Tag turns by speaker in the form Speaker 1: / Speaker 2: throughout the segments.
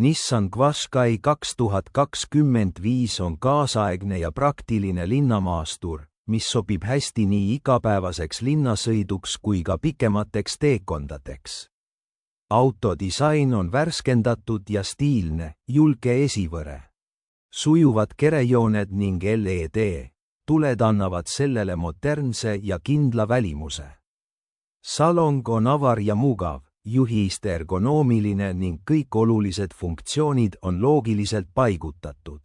Speaker 1: Nissan Qashqai 2025 on kaasaegne ja praktiline linnamaastur, mis sobib hästi nii igapäevaseks linnasõiduks kui ka pikemateks teekondadeks. Auto disain on värskendatud ja stiilne, julge esivõre. Sujuvad kerejooned ning LED tuled annavad sellele modernse ja kindla välimuse. Salong on avar ja mugav, juhiiste ergonoomiline ning kõik olulised funktsioonid on loogiliselt paigutatud.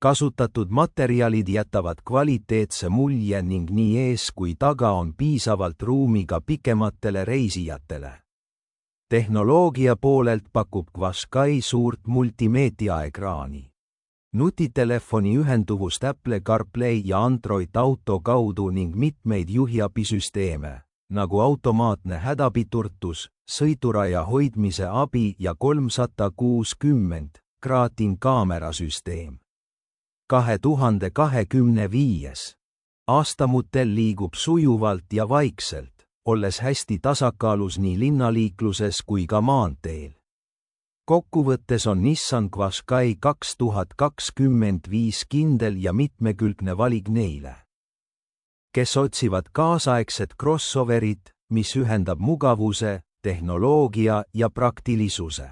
Speaker 1: Kasutatud materjalid jätavad kvaliteetse mulje ning nii ees kui taga on piisavalt ruumi ka pikematele reisijatele. Tehnoloogia poolelt pakub Qashqai suurt multimeediaekraani. Nutitelefoni ühenduvust Apple CarPlay ja Android Auto kaudu ning mitmeid juhiabisüsteeme, nagu automaatne hädapiturtus, sõiduraja hoidmise abi ja 360° kaamerasüsteem. 2025. aasta mudel liigub sujuvalt ja vaikselt, olles hästi tasakaalus nii linnaliikluses kui ka maanteel. Kokkuvõttes on Nissan Qashqai 2025 kindel ja mitmekülgne valik neile, kes otsivad kaasaegset crossoverit, mis ühendab mugavuse, tehnoloogia ja praktilisuse.